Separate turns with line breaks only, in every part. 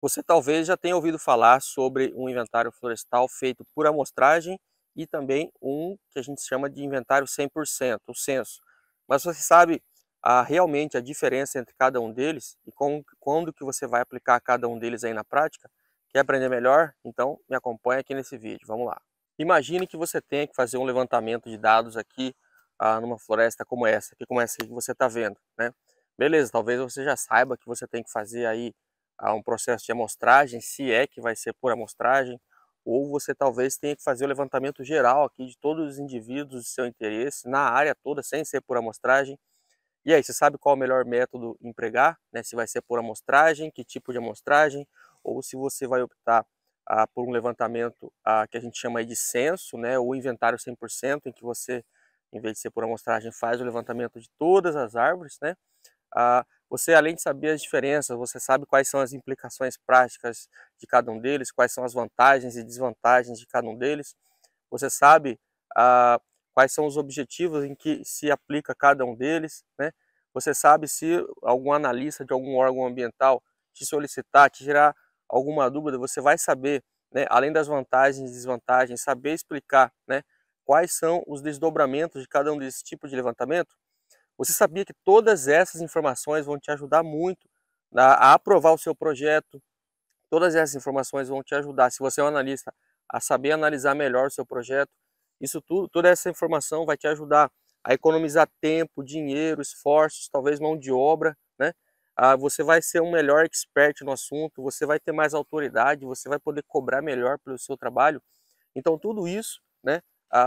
Você talvez já tenha ouvido falar sobre um inventário florestal feito por amostragem e também um que a gente chama de inventário 100%, o censo. Mas você sabe realmente a diferença entre cada um deles e quando que você vai aplicar cada um deles aí na prática? Quer aprender melhor? Então me acompanha aqui nesse vídeo, vamos lá. Imagine que você tenha que fazer um levantamento de dados aqui numa floresta como essa que você está vendo, né? Beleza, talvez você já saiba que você tem que fazer aí um processo de amostragem, se é que vai ser por amostragem, ou você talvez tenha que fazer o levantamento geral aqui de todos os indivíduos de seu interesse, na área toda, sem ser por amostragem. E aí, você sabe qual é o melhor método empregar, né? Se vai ser por amostragem, que tipo de amostragem, ou se você vai optar por um levantamento que a gente chama aí de censo, né? Ou inventário 100%, em que você, em vez de ser por amostragem, faz o levantamento de todas as árvores, né? Você, além de saber as diferenças, você sabe quais são as implicações práticas de cada um deles, quais são as vantagens e desvantagens de cada um deles. Você sabe quais são os objetivos em que se aplica cada um deles, né? Você sabe se algum analista de algum órgão ambiental te solicitar, te gerar alguma dúvida, você vai saber, né, além das vantagens e desvantagens, saber explicar, né, quais são os desdobramentos de cada um desses tipos de levantamento. Você sabia que todas essas informações vão te ajudar muito a aprovar o seu projeto? Todas essas informações vão te ajudar, se você é um analista, a saber analisar melhor o seu projeto. Isso tudo, toda essa informação vai te ajudar a economizar tempo, dinheiro, esforços, talvez mão de obra, né? Você vai ser um melhor expert no assunto, você vai ter mais autoridade, você vai poder cobrar melhor pelo seu trabalho. Então tudo isso, né,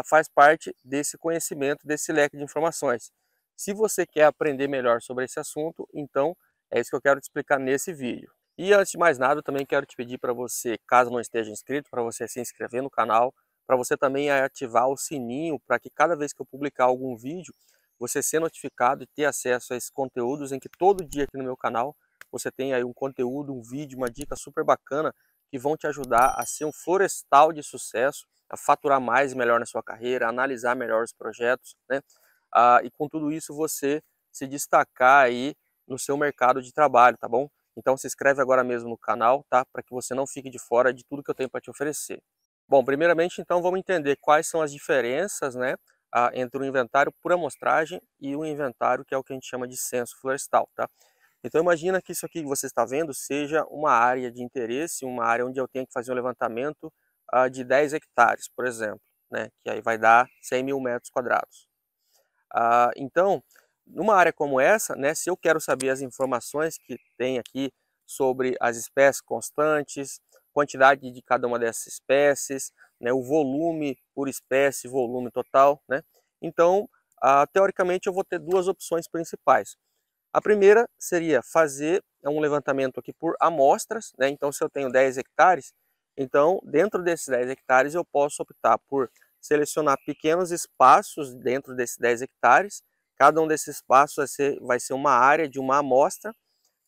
faz parte desse conhecimento, desse leque de informações. Se você quer aprender melhor sobre esse assunto, então é isso que eu quero te explicar nesse vídeo. E antes de mais nada, eu também quero te pedir para você, caso não esteja inscrito, para você se inscrever no canal, para você também ativar o sininho, para que cada vez que eu publicar algum vídeo, você ser notificado e ter acesso a esses conteúdos, em que todo dia aqui no meu canal você tem aí um conteúdo, um vídeo, uma dica super bacana, que vão te ajudar a ser um florestal de sucesso, a faturar mais e melhor na sua carreira, a analisar melhor os projetos, né? E com tudo isso você se destacar aí no seu mercado de trabalho, tá bom? Então se inscreve agora mesmo no canal, tá? Para que você não fique de fora de tudo que eu tenho para te oferecer. Bom, primeiramente então vamos entender quais são as diferenças, né, entre o inventário por amostragem e o inventário que é o que a gente chama de censo florestal, tá? Então imagina que isso aqui que você está vendo seja uma área de interesse, uma área onde eu tenho que fazer um levantamento de 10 hectares, por exemplo, né, que aí vai dar 100 mil metros quadrados. Então, numa área como essa, né, se eu quero saber as informações que tem aqui sobre as espécies constantes, quantidade de cada uma dessas espécies, né, o volume por espécie, volume total, né, então, teoricamente eu vou ter duas opções principais. A primeira seria fazer um levantamento aqui por amostras, né? Então se eu tenho 10 hectares, então dentro desses 10 hectares eu posso optar por selecionar pequenos espaços dentro desses 10 hectares, cada um desses espaços vai ser uma área de uma amostra,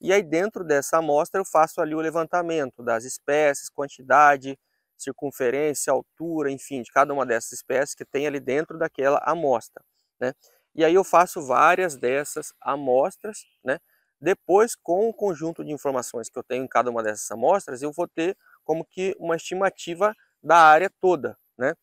e aí dentro dessa amostra eu faço ali o levantamento das espécies, quantidade, circunferência, altura, enfim, de cada uma dessas espécies que tem ali dentro daquela amostra, né? E aí eu faço várias dessas amostras, né? Depois, com o conjunto de informações que eu tenho em cada uma dessas amostras, eu vou ter como que uma estimativa da área toda, né?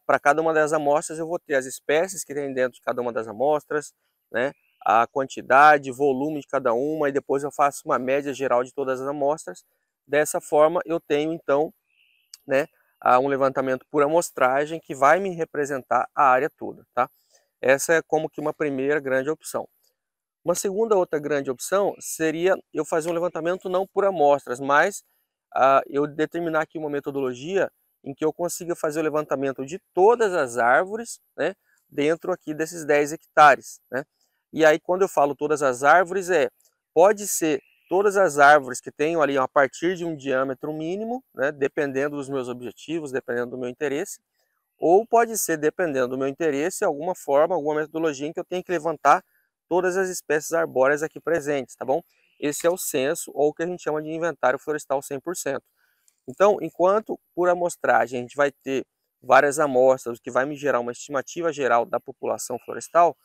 Para cada uma das amostras eu vou ter as espécies que tem dentro de cada uma das amostras, né? A quantidade, volume de cada uma, e depois eu faço uma média geral de todas as amostras. Dessa forma eu tenho então, né, um levantamento por amostragem que vai me representar a área toda, tá? Essa é como que uma primeira grande opção. Uma segunda outra grande opção seria eu fazer um levantamento não por amostras, mas eu determinar aqui uma metodologia em que eu consiga fazer o levantamento de todas as árvores, né, dentro aqui desses 10 hectares, né? E aí quando eu falo todas as árvores pode ser todas as árvores que tenham ali a partir de um diâmetro mínimo, né, dependendo dos meus objetivos, dependendo do meu interesse, ou pode ser, dependendo do meu interesse, alguma forma, alguma metodologia em que eu tenho que levantar todas as espécies arbóreas aqui presentes, tá bom? Esse é o censo, ou o que a gente chama de inventário florestal 100%. Então, enquanto por amostragem a gente vai ter várias amostras, o que vai me gerar uma estimativa geral da população florestal,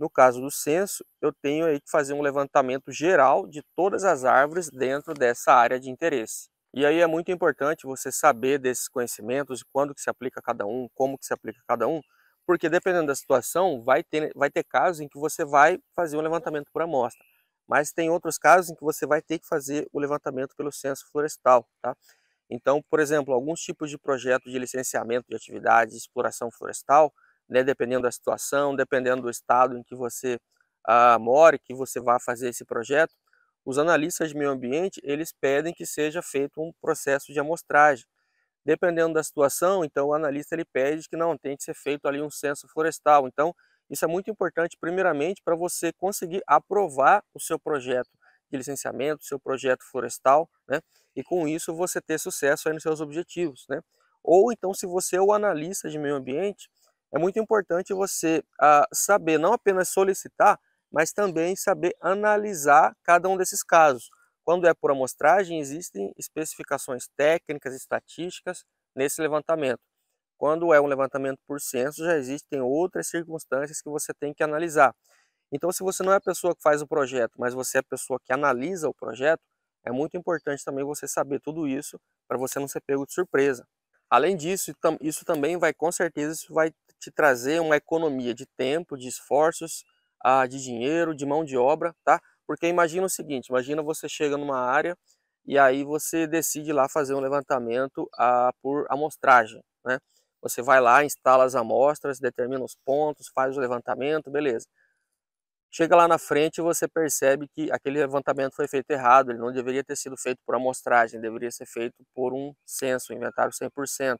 No caso do censo, eu tenho aí que fazer um levantamento geral de todas as árvores dentro dessa área de interesse. E aí é muito importante você saber desses conhecimentos, quando que se aplica a cada um, como que se aplica a cada um, porque dependendo da situação, vai ter casos em que você vai fazer um levantamento por amostra, mas tem outros casos em que você vai ter que fazer o levantamento pelo censo florestal, tá? Então, por exemplo, alguns tipos de projetos de licenciamento de atividades de exploração florestal, né, dependendo da situação, dependendo do estado em que você mora, que você vai fazer esse projeto, os analistas de meio ambiente, eles pedem que seja feito um processo de amostragem. Dependendo da situação, então o analista ele pede que não tem que ser feito ali um censo florestal. Então, isso é muito importante, primeiramente, para você conseguir aprovar o seu projeto de licenciamento, seu projeto florestal, né? E com isso você ter sucesso aí nos seus objetivos, né? Ou então, se você é o analista de meio ambiente, é muito importante você saber não apenas solicitar, mas também saber analisar cada um desses casos. Quando é por amostragem, existem especificações técnicas, estatísticas nesse levantamento. Quando é um levantamento por censo, já existem outras circunstâncias que você tem que analisar. Então, se você não é a pessoa que faz o projeto, mas você é a pessoa que analisa o projeto, é muito importante também você saber tudo isso para você não ser pego de surpresa. Além disso, isso também vai, com certeza, isso vai te trazer uma economia de tempo, de esforços, de dinheiro, de mão de obra, tá? Porque imagina o seguinte, imagina você chega numa área e aí você decide lá fazer um levantamento por amostragem, né? Você vai lá, instala as amostras, determina os pontos, faz o levantamento, beleza. Chega lá na frente e você percebe que aquele levantamento foi feito errado, ele não deveria ter sido feito por amostragem, deveria ser feito por um censo, um inventário 100%.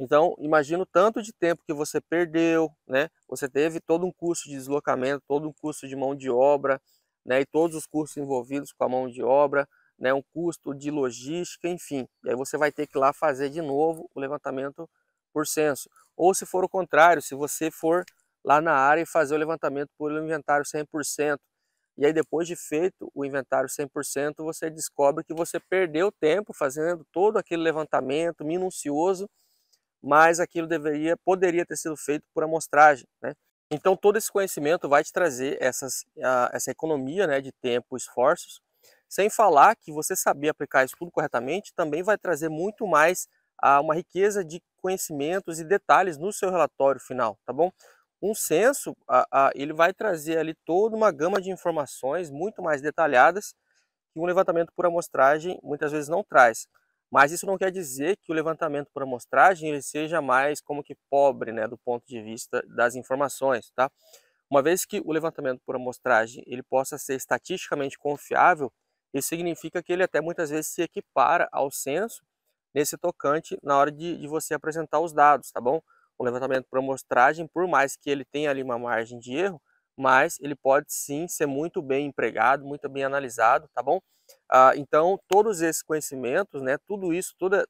Então, imagina o tanto de tempo que você perdeu, né? Você teve todo um custo de deslocamento, todo um custo de mão de obra, né? E todos os custos envolvidos com a mão de obra, né? Um custo de logística, enfim. E aí você vai ter que ir lá fazer de novo o levantamento por censo. Ou se for o contrário, se você for lá na área e fazer o levantamento por inventário 100%, e aí depois de feito o inventário 100%, você descobre que você perdeu tempo fazendo todo aquele levantamento minucioso, mas aquilo poderia ter sido feito por amostragem, né? Então todo esse conhecimento vai te trazer essa economia, né, de tempo e esforços, sem falar que você saber aplicar isso tudo corretamente também vai trazer muito mais uma riqueza de conhecimentos e detalhes no seu relatório final, tá bom? Um censo, ele vai trazer ali toda uma gama de informações muito mais detalhadas que um levantamento por amostragem muitas vezes não traz. Mas isso não quer dizer que o levantamento por amostragem ele seja mais como que pobre, né, do ponto de vista das informações, tá? Uma vez que o levantamento por amostragem ele possa ser estatisticamente confiável, isso significa que ele até muitas vezes se equipara ao censo nesse tocante na hora de você apresentar os dados, tá bom? O levantamento por amostragem, por mais que ele tenha ali uma margem de erro, mas ele pode sim ser muito bem empregado, muito bem analisado, tá bom? Então, todos esses conhecimentos, né, tudo isso, toda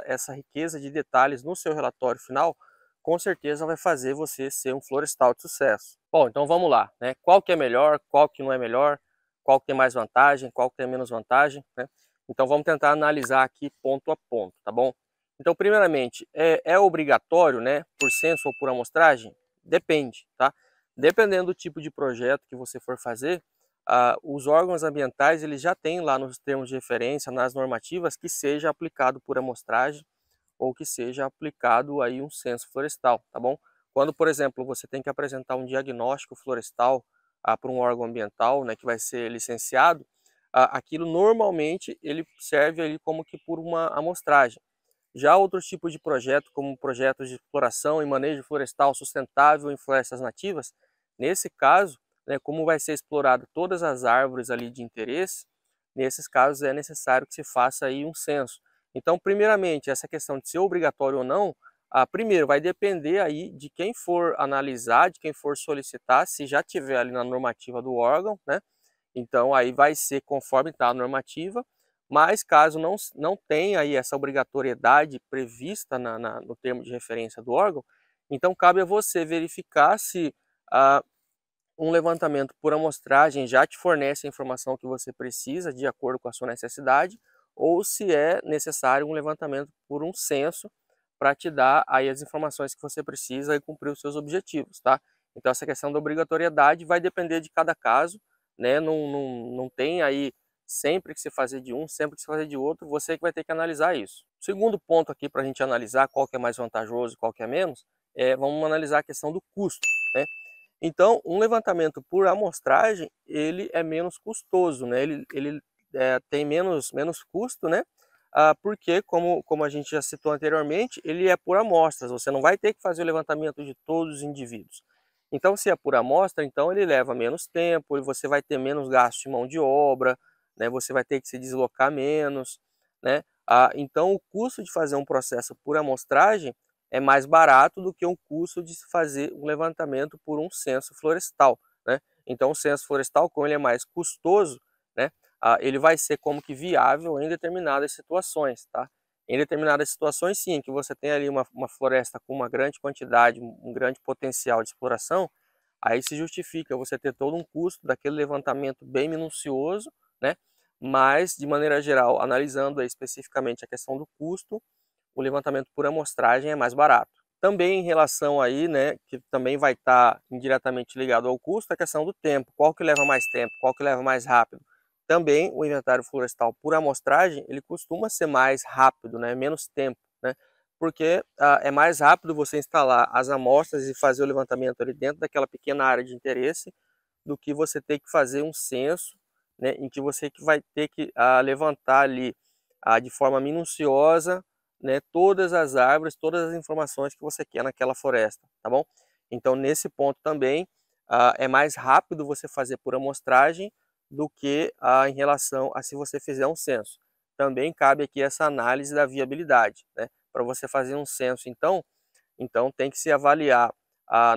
essa riqueza de detalhes no seu relatório final, com certeza vai fazer você ser um florestal de sucesso. Bom, então vamos lá, né? Qual que é melhor, qual que não é melhor, qual que tem mais vantagem, qual que tem menos vantagem, né? Então vamos tentar analisar aqui ponto a ponto, tá bom? Então, primeiramente, é obrigatório, né, por censo ou por amostragem? Depende, tá? Dependendo do tipo de projeto que você for fazer, os órgãos ambientais eles já têm lá nos termos de referência, nas normativas, que seja aplicado por amostragem ou que seja aplicado aí um censo florestal, tá bom? Quando, por exemplo, você tem que apresentar um diagnóstico florestal para um órgão ambiental, né, que vai ser licenciado, aquilo normalmente ele serve ali como que por uma amostragem. Já outros tipos de projeto, como projetos de exploração e manejo florestal sustentável em florestas nativas, nesse caso, né, como vai ser explorado todas as árvores ali de interesse, nesses casos é necessário que se faça aí um censo. Então, primeiramente, essa questão de ser obrigatório ou não, primeiro vai depender aí de quem for analisar, de quem for solicitar, se já tiver ali na normativa do órgão, né? Então aí vai ser conforme está a normativa, mas caso não tenha aí essa obrigatoriedade prevista no termo de referência do órgão, então cabe a você verificar se um levantamento por amostragem já te fornece a informação que você precisa de acordo com a sua necessidade, ou se é necessário um levantamento por um censo para te dar aí as informações que você precisa e cumprir os seus objetivos, tá? Então essa questão da obrigatoriedade vai depender de cada caso, né? Não tem aí sempre que se fazer de um, sempre que se fazer de outro, você que vai ter que analisar isso. O segundo ponto aqui para a gente analisar qual que é mais vantajoso e qual que é menos, vamos analisar a questão do custo, né? Então, um levantamento por amostragem, ele é menos custoso, né? Ele tem menos custo, né? Porque, como a gente já citou anteriormente, ele é por amostras, você não vai ter que fazer o levantamento de todos os indivíduos. Então, se é por amostra, então ele leva menos tempo, e você vai ter menos gasto de mão de obra, né? Você vai ter que se deslocar menos, né? Então, o custo de fazer um processo por amostragem é mais barato do que o custo de se fazer um levantamento por um censo florestal, né? Então, o censo florestal, como ele é mais custoso, né? Ele vai ser como que viável em determinadas situações, tá? Em determinadas situações, sim, que você tem ali uma floresta com uma grande quantidade, um grande potencial de exploração, aí se justifica você ter todo um custo daquele levantamento bem minucioso, né? Mas, de maneira geral, analisando aí especificamente a questão do custo, o levantamento por amostragem é mais barato. Também em relação aí, né, que também vai estar indiretamente ligado ao custo, a questão do tempo. Qual que leva mais tempo, qual que leva mais rápido? Também o inventário florestal por amostragem, ele costuma ser mais rápido, né, menos tempo, né? Porque é mais rápido você instalar as amostras e fazer o levantamento ali dentro daquela pequena área de interesse do que você ter que fazer um censo, né, em que você vai ter que levantar ali de forma minuciosa, né, todas as árvores, todas as informações que você quer naquela floresta, tá bom? Então, nesse ponto também, é mais rápido você fazer por amostragem do que em relação a se você fizer um censo. Também cabe aqui essa análise da viabilidade, né? Para você fazer um censo, então tem que se avaliar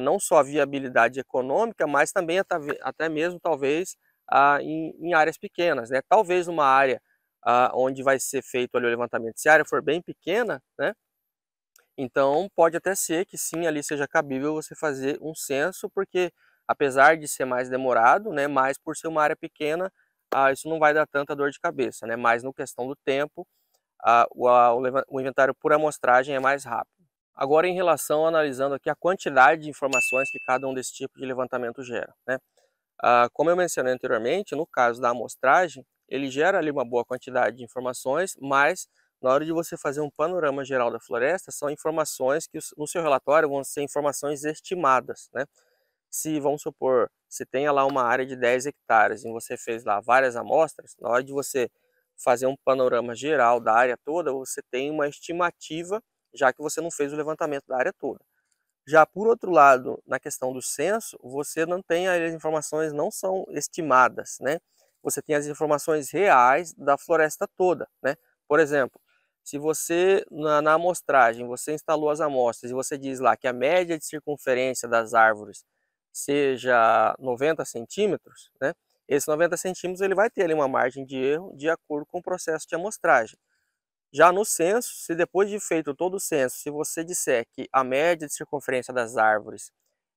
não só a viabilidade econômica, mas também até mesmo talvez em áreas pequenas, né? Talvez uma área onde vai ser feito ali o levantamento, se a área for bem pequena, né? Então pode até ser que sim, ali seja cabível você fazer um censo, porque apesar de ser mais demorado, né? Mas por ser uma área pequena, isso não vai dar tanta dor de cabeça, né? Mas no questão do tempo, o inventário por amostragem é mais rápido. Agora, em relação, analisando aqui a quantidade de informações que cada um desse tipo de levantamento gera, né? Como eu mencionei anteriormente, no caso da amostragem, ele gera ali uma boa quantidade de informações, mas na hora de você fazer um panorama geral da floresta, são informações que no seu relatório vão ser informações estimadas, né? Se, vamos supor, se tenha lá uma área de 10 hectares e você fez lá várias amostras, na hora de você fazer um panorama geral da área toda, você tem uma estimativa, já que você não fez o levantamento da área toda. Já por outro lado, na questão do censo, você não tem, as informações não são estimadas, né? Você tem as informações reais da floresta toda, né? Por exemplo, se você, na amostragem, você instalou as amostras e você diz lá que a média de circunferência das árvores seja 90 centímetros, né? Esse 90 centímetros ele vai ter ali uma margem de erro de acordo com o processo de amostragem. Já no censo, se depois de feito todo o censo, se você disser que a média de circunferência das árvores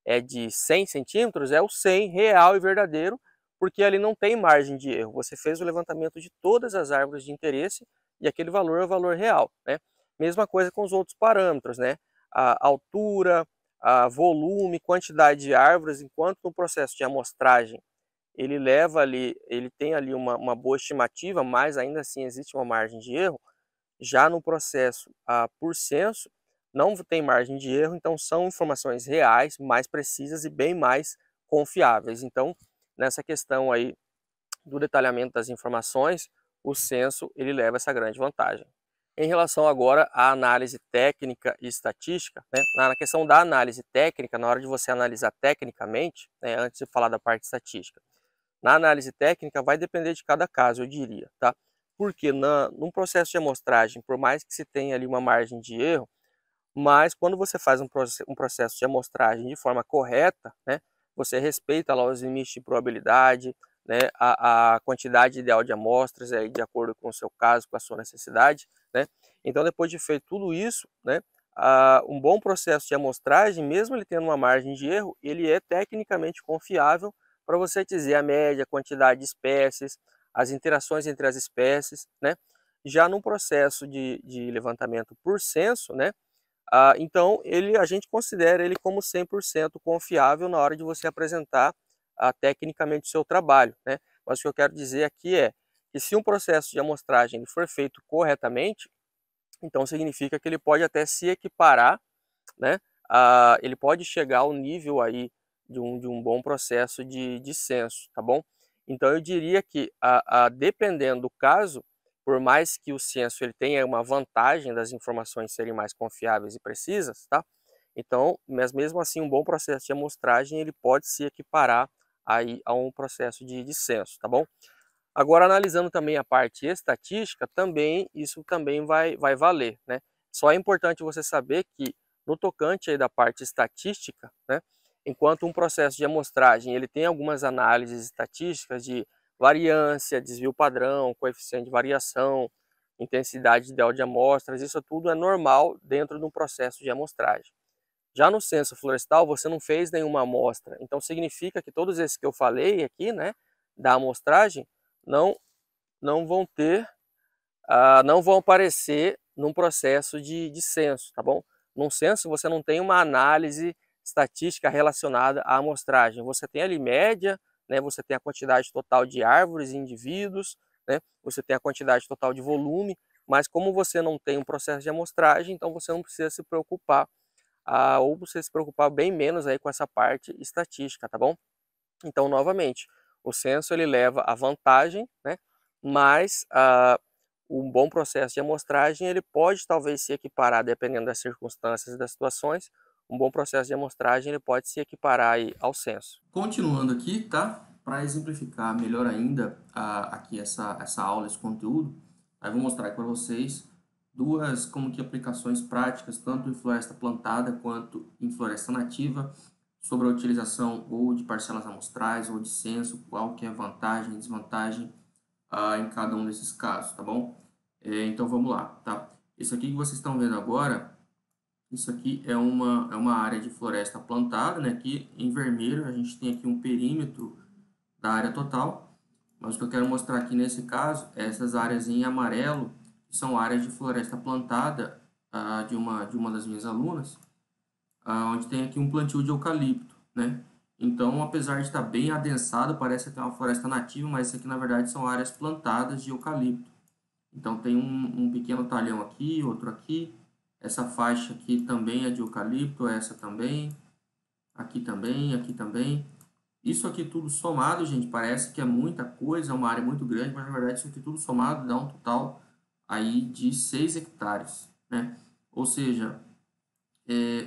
é de 100 centímetros, é o 100 real e verdadeiro, porque ali não tem margem de erro. Você fez o levantamento de todas as árvores de interesse e aquele valor é o valor real, né? Mesma coisa com os outros parâmetros, né? A altura, a volume, quantidade de árvores, enquanto no processo de amostragem ele leva ali, ele tem ali uma boa estimativa, mas ainda assim existe uma margem de erro. Já no processo por censo, não tem margem de erro, então são informações reais, mais precisas e bem mais confiáveis. Então, nessa questão aí do detalhamento das informações, o censo ele leva essa grande vantagem. Em relação agora à análise técnica e estatística, né? Na questão da análise técnica, na hora de você analisar tecnicamente, né, antes de falar da parte estatística, na análise técnica vai depender de cada caso, eu diria, tá? Porque num processo de amostragem, por mais que se tenha ali uma margem de erro, mas quando você faz um processo de amostragem de forma correta, né, você respeita lá os limites de probabilidade, né, a quantidade ideal de amostras aí de acordo com o seu caso, com a sua necessidade, né? Então, depois de feito tudo isso, né, um bom processo de amostragem, mesmo ele tendo uma margem de erro, ele é tecnicamente confiável para você dizer a média, a quantidade de espécies, as interações entre as espécies, né? Já no processo de levantamento por censo, né, Então, a gente considera ele como 100% confiável na hora de você apresentar tecnicamente o seu trabalho, né? Mas o que eu quero dizer aqui é que se um processo de amostragem for feito corretamente, então significa que ele pode até se equiparar, né? Ele pode chegar ao nível aí de um bom processo de censo, tá bom? Então eu diria que, dependendo do caso, por mais que o censo ele tenha uma vantagem das informações serem mais confiáveis e precisas, tá? Então, mas mesmo assim, um bom processo de amostragem ele pode se equiparar aí a um processo de censo, tá bom? Agora, analisando também a parte estatística, também isso também vai valer, né? Só é importante você saber que no tocante aí da parte estatística, né, enquanto um processo de amostragem ele tem algumas análises estatísticas de variância, desvio padrão, coeficiente de variação, intensidade ideal de amostras, isso tudo é normal dentro de um processo de amostragem. Já no censo florestal, você não fez nenhuma amostra, então significa que todos esses que eu falei aqui, né, da amostragem, não, não vão ter, não vão aparecer num processo de censo, tá bom? Num censo você não tem uma análise estatística relacionada à amostragem, você tem ali média, né, você tem a quantidade total de árvores e indivíduos, né, você tem a quantidade total de volume, mas como você não tem um processo de amostragem, então você não precisa se preocupar, ou você se preocupar bem menos aí com essa parte estatística, tá bom? Então, novamente, o censo ele leva a vantagem, né? Mas um bom processo de amostragem ele pode talvez se equiparar, dependendo das circunstâncias e das situações, um bom processo de amostragem ele pode se equiparar aí ao censo.
Continuando aqui, tá? Para exemplificar melhor ainda aqui essa aula, esse conteúdo, aí vou mostrar aqui para vocês duas como que aplicações práticas, tanto em floresta plantada quanto em floresta nativa, sobre a utilização ou de parcelas amostrais ou de censo, qual que é a vantagem e desvantagem em cada um desses casos, tá bom? Então vamos lá, tá? Isso aqui que vocês estão vendo agora, isso aqui é uma área de floresta plantada, né? Aqui em vermelho a gente tem aqui um perímetro da área total, mas o que eu quero mostrar aqui nesse caso é essas áreas em amarelo, que são áreas de floresta plantada de uma das minhas alunas, onde tem aqui um plantio de eucalipto, né? Então, apesar de estar bem adensado, parece até uma floresta nativa, mas isso aqui na verdade são áreas plantadas de eucalipto. Então tem um pequeno talhão aqui, outro aqui. Essa faixa aqui também é de eucalipto, essa também, aqui também. Isso aqui tudo somado, gente, parece que é muita coisa, é uma área muito grande, mas na verdade isso aqui tudo somado dá um total aí de 6 hectares, né? Ou seja,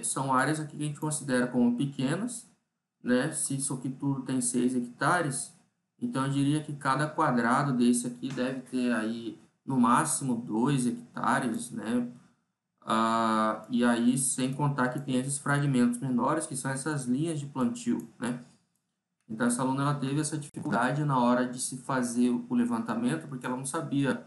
são áreas aqui que a gente considera como pequenas, né? Se isso aqui tudo tem 6 hectares, então eu diria que cada quadrado desse aqui deve ter aí no máximo 2 hectares, né? E aí, sem contar que tem esses fragmentos menores, que são essas linhas de plantio, né? Então, essa aluna ela teve essa dificuldade na hora de se fazer o levantamento, porque ela não sabia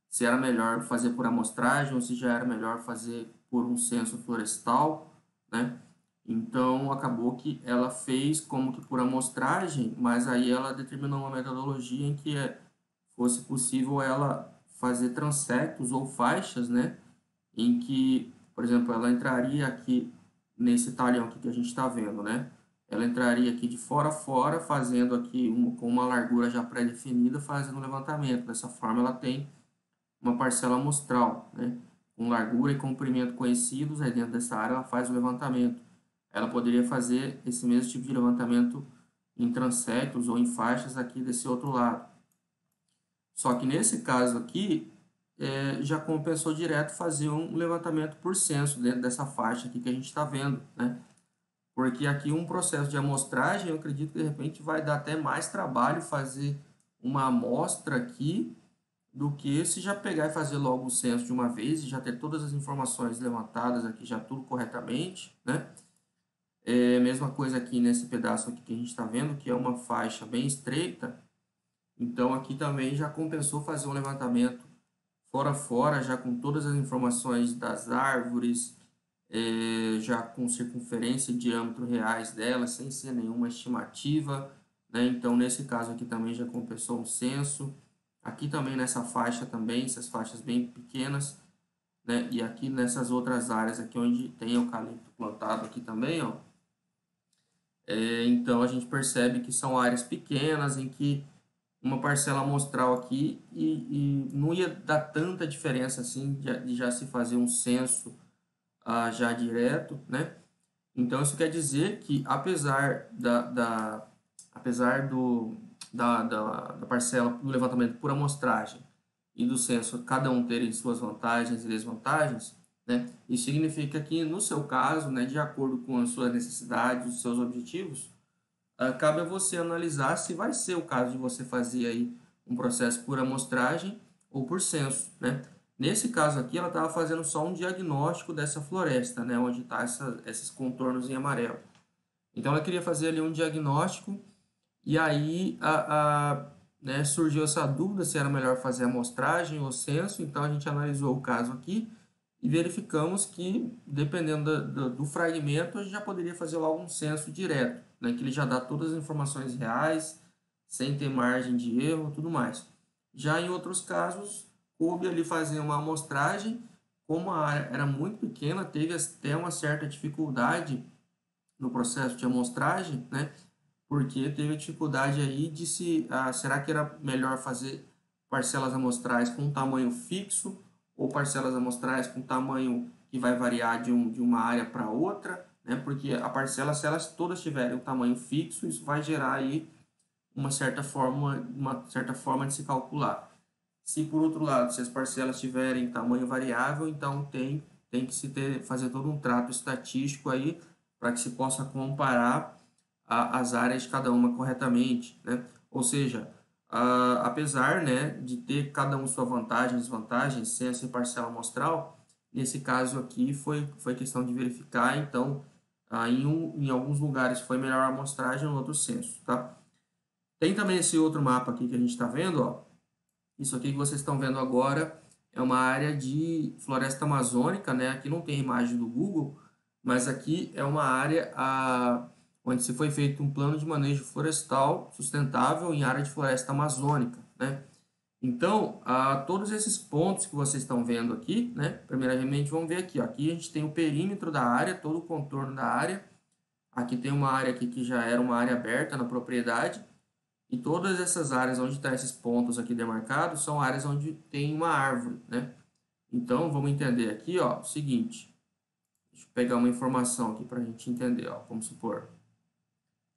se era melhor fazer por amostragem ou se já era melhor fazer por um censo florestal, né? Então, acabou que ela fez como que por amostragem, mas aí ela determinou uma metodologia em que fosse possível ela fazer transectos ou faixas, né? Em que, por exemplo, ela entraria aqui nesse talhão aqui que a gente está vendo, né? Ela entraria aqui de fora a fora, fazendo aqui com uma largura já pré-definida, fazendo o levantamento. Dessa forma, ela tem uma parcela amostral, né? Com largura e comprimento conhecidos, aí dentro dessa área ela faz o levantamento. Ela poderia fazer esse mesmo tipo de levantamento em transectos ou em faixas aqui desse outro lado. Só que nesse caso aqui, já compensou direto fazer um levantamento por censo dentro dessa faixa aqui que a gente está vendo, né? Porque aqui um processo de amostragem, eu acredito que de repente vai dar até mais trabalho fazer uma amostra aqui do que se já pegar e fazer logo o censo de uma vez e já ter todas as informações levantadas aqui, já tudo corretamente, né? Mesma coisa aqui nesse pedaço aqui que a gente está vendo, que é uma faixa bem estreita, então aqui também já compensou fazer um levantamento fora a fora, já com todas as informações das árvores, já com circunferência e diâmetro reais delas, sem ser nenhuma estimativa, né? Então, nesse caso aqui também já compensou um censo. Aqui também nessa faixa também, essas faixas bem pequenas, né? E aqui nessas outras áreas aqui onde tem eucalipto plantado aqui também, ó. Então a gente percebe que são áreas pequenas em que uma parcela amostral aqui e não ia dar tanta diferença assim de já se fazer um censo já direto, né? Então isso quer dizer que apesar da parcela do levantamento por amostragem e do censo cada um terem suas vantagens e desvantagens, né? Isso significa que no seu caso, né, de acordo com as suas necessidades, os seus objetivos, cabe a você analisar se vai ser o caso de você fazer aí um processo por amostragem ou por censo, né? Nesse caso aqui, ela estava fazendo só um diagnóstico dessa floresta, né? Onde está esses contornos em amarelo. Então, ela queria fazer ali um diagnóstico e aí né, surgiu essa dúvida se era melhor fazer amostragem ou censo. Então, a gente analisou o caso aqui e verificamos que, dependendo do fragmento, a gente já poderia fazer logo um censo direto, né, que ele já dá todas as informações reais, sem ter margem de erro e tudo mais. Já em outros casos, coube ali fazer uma amostragem, como a área era muito pequena, teve até uma certa dificuldade no processo de amostragem, né, porque teve dificuldade aí de será que era melhor fazer parcelas amostrais com tamanho fixo ou parcelas amostrais com tamanho que vai variar de uma área para outra, né? Porque a parcela, se elas todas tiverem um tamanho fixo, isso vai gerar aí uma certa forma de se calcular. Se por outro lado, se as parcelas tiverem tamanho variável, então tem que fazer todo um trato estatístico aí para que se possa comparar as áreas de cada uma corretamente, né? Ou seja, apesar, né, de ter cada um sua vantagem e desvantagem, censo e parcela amostral, nesse caso aqui foi questão de verificar, então, em alguns lugares foi melhor a amostragem, em outros censo, tá? Tem também esse outro mapa aqui que a gente está vendo, ó. Isso aqui que vocês estão vendo agora é uma área de floresta amazônica, né? Aqui não tem imagem do Google, mas aqui é uma área onde se foi feito um plano de manejo florestal sustentável em área de floresta amazônica, né? Então, todos esses pontos que vocês estão vendo aqui, né? Primeiramente, vamos ver aqui, ó. Aqui a gente tem o perímetro da área, todo o contorno da área. Aqui tem uma área aqui que já era uma área aberta na propriedade. E todas essas áreas onde estão esses pontos aqui demarcados são áreas onde tem uma árvore, né? Então, vamos entender aqui, ó, o seguinte. Deixa eu pegar uma informação aqui para a gente entender, ó. Vamos supor.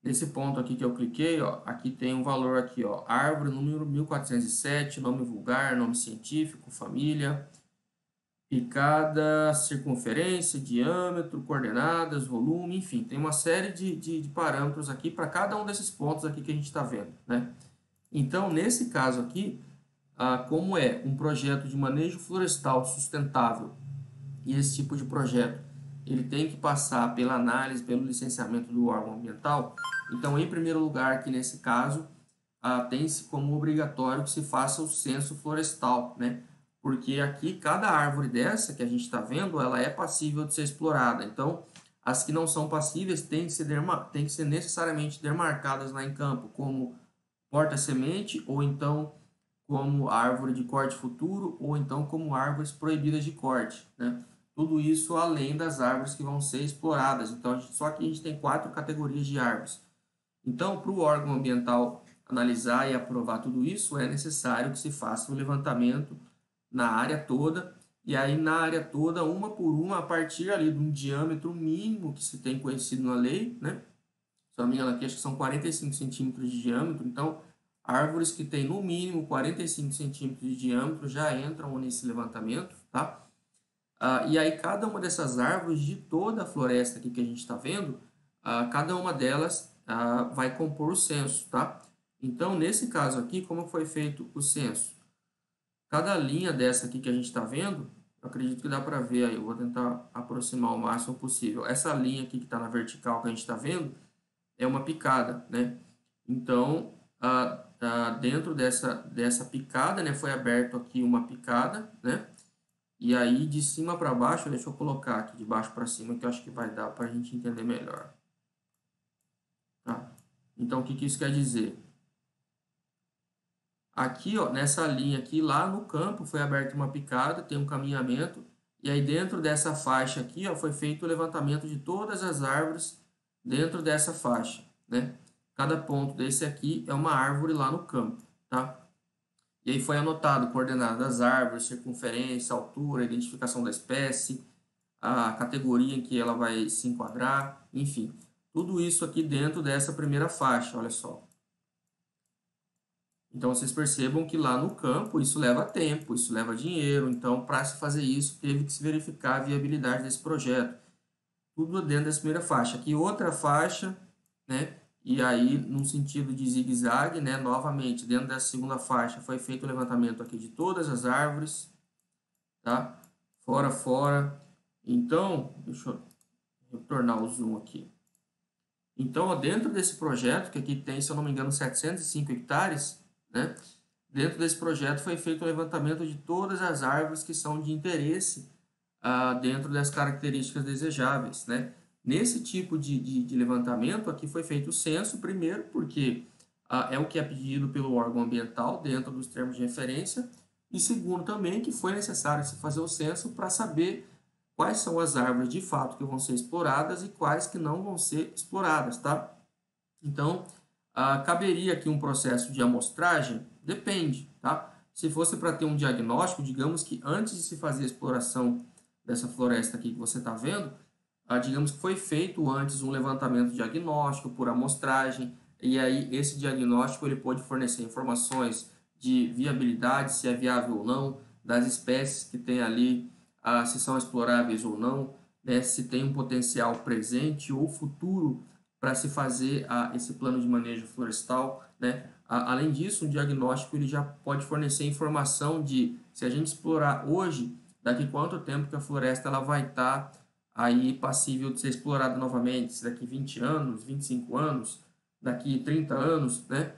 Nesse ponto aqui que eu cliquei, ó, aqui tem um valor aqui, ó. Árvore número 1407, nome vulgar, nome científico, família, picada, circunferência, diâmetro, coordenadas, volume, enfim, tem uma série de parâmetros aqui para cada um desses pontos aqui que a gente está vendo, né? Então, nesse caso aqui, como é um projeto de manejo florestal sustentável e esse tipo de projeto ele tem que passar pela análise, pelo licenciamento do órgão ambiental, então, em primeiro lugar, aqui nesse caso, tem-se como obrigatório que se faça o censo florestal, né? Porque aqui, cada árvore dessa que a gente está vendo, ela é passível de ser explorada. Então, as que não são passíveis têm que ser necessariamente demarcadas lá em campo, como porta-semente, ou então como árvore de corte futuro, ou então como árvores proibidas de corte, né? Tudo isso além das árvores que vão ser exploradas. Então, só que a gente tem 4 categorias de árvores. Então, para o órgão ambiental analisar e aprovar tudo isso, é necessário que se faça um levantamento na área toda, e aí na área toda, uma por uma, a partir ali de um diâmetro mínimo que se tem conhecido na lei, né? Se não me engano aqui, acho que são 45 centímetros de diâmetro, então árvores que têm no mínimo 45 centímetros de diâmetro já entram nesse levantamento, tá? E aí cada uma dessas árvores de toda a floresta aqui que a gente está vendo, cada uma delas vai compor o censo, tá? Então, nesse caso aqui, como foi feito o censo? Cada linha dessa aqui que a gente está vendo, eu acredito que dá para ver aí, eu vou tentar aproximar o máximo possível. Essa linha aqui que está na vertical que a gente está vendo é uma picada, né? Então, dentro dessa picada, né, foi aberto aqui uma picada, né? E aí, de cima para baixo, deixa eu colocar aqui de baixo para cima, que eu acho que vai dar para a gente entender melhor. Tá? Então, o que isso quer dizer? Aqui, ó, nessa linha aqui, lá no campo, foi aberta uma picada, tem um caminhamento, E aí dentro dessa faixa aqui, ó, foi feito o levantamento de todas as árvores dentro dessa faixa, né? Cada ponto desse aqui é uma árvore lá no campo, tá? E aí foi anotado coordenada das árvores, circunferência, altura, identificação da espécie, a categoria em que ela vai se enquadrar, enfim. Tudo isso aqui dentro dessa primeira faixa, olha só. Então, vocês percebam que lá no campo isso leva tempo, isso leva dinheiro. Então, para se fazer isso, teve que se verificar a viabilidade desse projeto. Tudo dentro dessa primeira faixa. Aqui outra faixa, né? E aí, num sentido de zigue-zague, né? Novamente, dentro dessa segunda faixa foi feito o levantamento aqui de todas as árvores, tá? Fora. Então, deixa eu retornar o zoom aqui. Então, ó, dentro desse projeto, que aqui tem, se eu não me engano, 705 hectares, né? Dentro desse projeto foi feito o levantamento de todas as árvores que são de interesse dentro das características desejáveis, né? Nesse tipo de levantamento, aqui foi feito o censo, primeiro, porque é o que é pedido pelo órgão ambiental dentro dos termos de referência, e segundo também que foi necessário se fazer o censo para saber quais são as árvores de fato que vão ser exploradas e quais que não vão ser exploradas, tá? Então, caberia aqui um processo de amostragem? Depende, tá? Se fosse para ter um diagnóstico, digamos que antes de se fazer a exploração dessa floresta aqui que você está vendo, digamos que foi feito antes um levantamento diagnóstico por amostragem, e aí esse diagnóstico ele pode fornecer informações de viabilidade, se é viável ou não, das espécies que tem ali, se são exploráveis ou não, né, se tem um potencial presente ou futuro para se fazer esse plano de manejo florestal, né? Além disso, um diagnóstico ele já pode fornecer informação de se a gente explorar hoje, daqui quanto tempo que a floresta ela vai estar aí passível de ser explorada novamente, se daqui 20 anos, 25 anos, daqui 30 anos, né?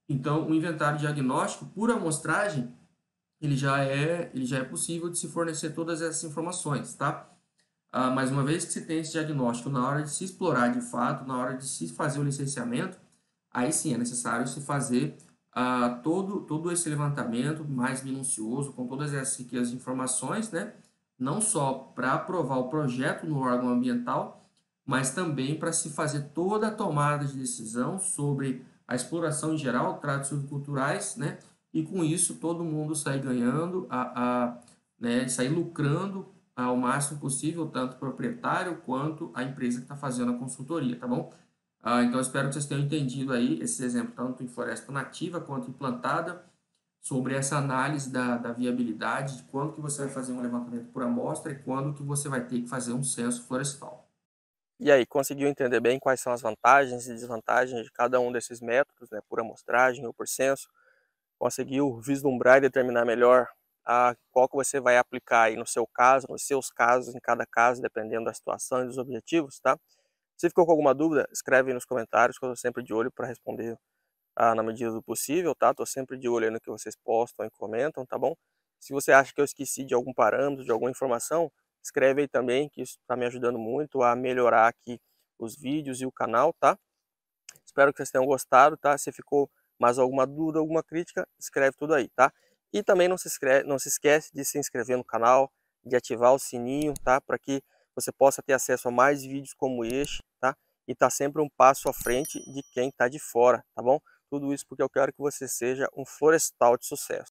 Então, o inventário diagnóstico por amostragem, ele já é possível de se fornecer todas essas informações, tá? Mas uma vez que se tem esse diagnóstico, na hora de se explorar de fato, na hora de se fazer o licenciamento, aí sim é necessário se fazer todo esse levantamento mais minucioso, com todas essas riquezas de informações, né? Não só para aprovar o projeto no órgão ambiental, mas também para se fazer toda a tomada de decisão sobre a exploração em geral, tratos silviculturais, né? E com isso todo mundo sai ganhando, né? Sair lucrando ao máximo possível, tanto o proprietário quanto a empresa que está fazendo a consultoria, tá bom? Então, espero que vocês tenham entendido aí esse exemplo, tanto em floresta nativa quanto implantada, sobre essa análise da viabilidade, de quando que você vai fazer um levantamento por amostra e quando que você vai ter que fazer um censo florestal.
E aí, conseguiu entender bem quais são as vantagens e desvantagens de cada um desses métodos, né, por amostragem ou por censo? Conseguiu vislumbrar e determinar melhor qual que você vai aplicar aí no seu caso, nos seus casos, em cada caso, dependendo da situação e dos objetivos, tá? Se ficou com alguma dúvida, escreve aí nos comentários, que eu estou sempre de olho para responder na medida do possível, tá? Estou sempre de olho no que vocês postam e comentam, tá bom? Se você acha que eu esqueci de algum parâmetro, de alguma informação, escreve aí também, que isso está me ajudando muito a melhorar aqui os vídeos e o canal, tá? Espero que vocês tenham gostado, tá? Se ficou mais alguma dúvida, alguma crítica, escreve tudo aí, tá? E também não se esquece de se inscrever no canal, de ativar o sininho, tá? Para que você possa ter acesso a mais vídeos como este, tá? E tá sempre um passo à frente de quem está de fora, tá bom? Tudo isso porque eu quero que você seja um florestal de sucesso.